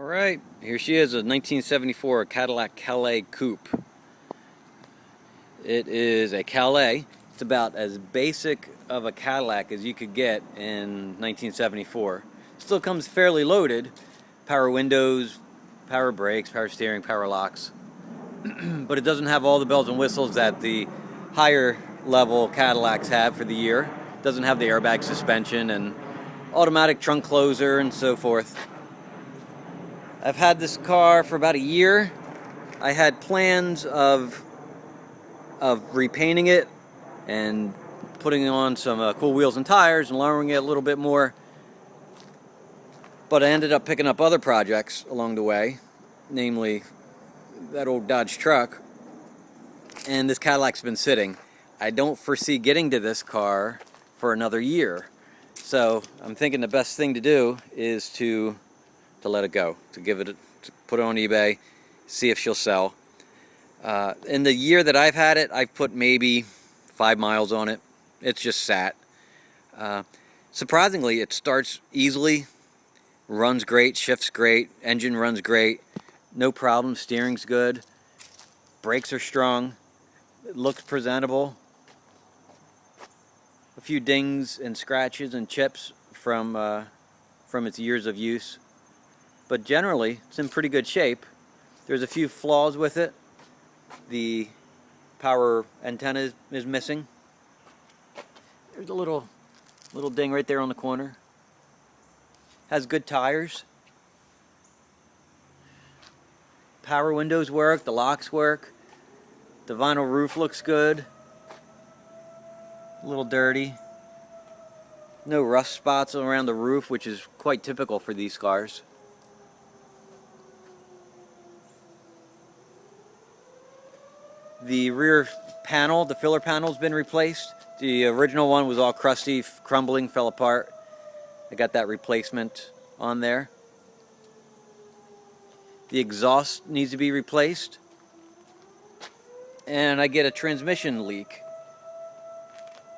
Alright, here she is, a 1974 Cadillac Calais Coupe. It is a Calais. It's about as basic of a Cadillac as you could get in 1974. Still comes fairly loaded. Power windows, power brakes, power steering, power locks. But it doesn't have all the bells and whistles that the higher level Cadillacs have for the year. It doesn't have the airbag suspension and automatic trunk closer and so forth. I've had this car for about a year. I had plans of repainting it and putting on some cool wheels and tires and lowering it a little bit more. But I ended up picking up other projects along the way, namely that old Dodge truck, and this Cadillac's been sitting. I don't foresee getting to this car for another year. So I'm thinking the best thing to do is to let it go, to put it on eBay, see if she'll sell. In the year that I've had it, I've put maybe 5 miles on it. It's just sat. Surprisingly, it starts easily, runs great, shifts great, engine runs great, no problem, steering's good, brakes are strong, it looks presentable. A few dings and scratches and chips from its years of use. But generally, it's in pretty good shape. There's a few flaws with it. The power antenna is missing. There's a little ding right there on the corner. Has good tires. Power windows work, the locks work. The vinyl roof looks good. A little dirty. No rust spots around the roof, which is quite typical for these cars. The rear panel, the filler panel, has been replaced. The original one was all crusty, crumbling, fell apart. I got that replacement on there. The exhaust needs to be replaced. And I get a transmission leak.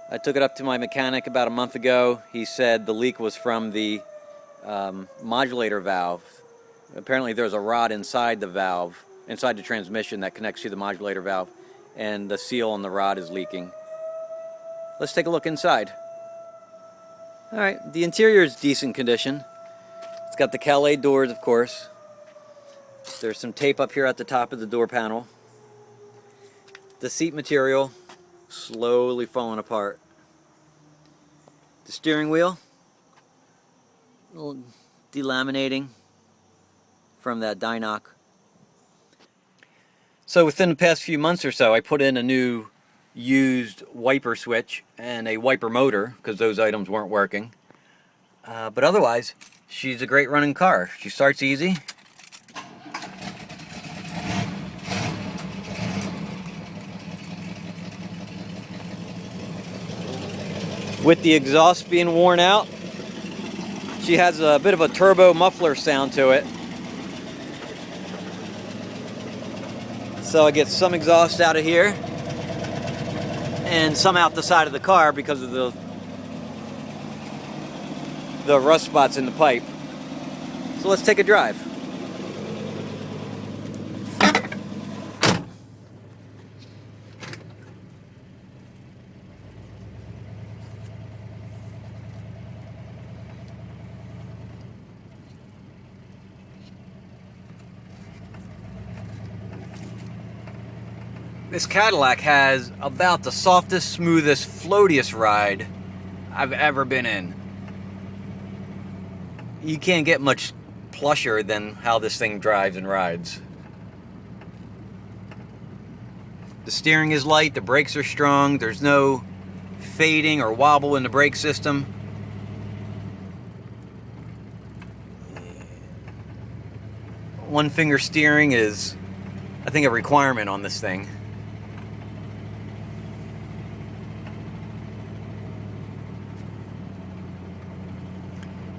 I took it up to my mechanic about a month ago. He said the leak was from the modulator valve. Apparently there's a rod inside the valve, inside the transmission, that connects to the modulator valve, and the seal on the rod is leaking. Let's take a look inside. Alright, the interior is decent condition. It's got the Calais doors, of course. There's some tape up here at the top of the door panel. The seat material slowly falling apart. The steering wheel, a little delaminating from that Dynoc. So within the past few months or so, I put in a new used wiper switch and a wiper motor because those items weren't working. But otherwise, she's a great running car. She starts easy. With the exhaust being worn out, she has a bit of a turbo muffler sound to it. So I get some exhaust out of here and some out the side of the car because of the rust spots in the pipe. So let's take a drive. This Cadillac has about the softest, smoothest, floatiest ride I've ever been in. You can't get much plusher than how this thing drives and rides. The steering is light, the brakes are strong, there's no fading or wobble in the brake system. One finger steering is, I think, a requirement on this thing.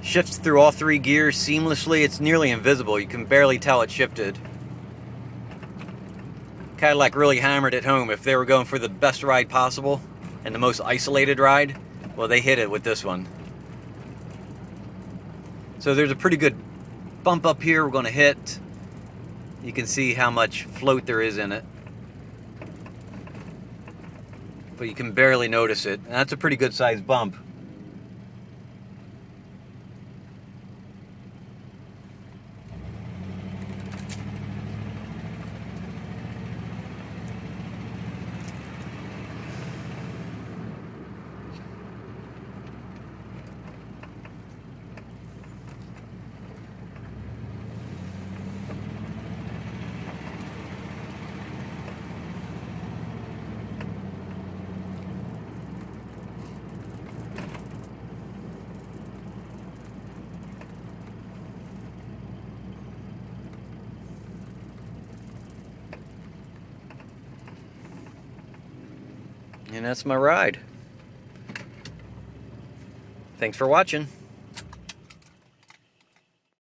Shifts through all 3 gears seamlessly. It's nearly invisible. You can barely tell it shifted. Cadillac really hammered it home. If they were going for the best ride possible and the most isolated ride, well, they hit it with this one. So there's a pretty good bump up here we're going to hit. You can see how much float there is in it, but you can barely notice it. And that's a pretty good sized bump. And that's my ride. Thanks for watching.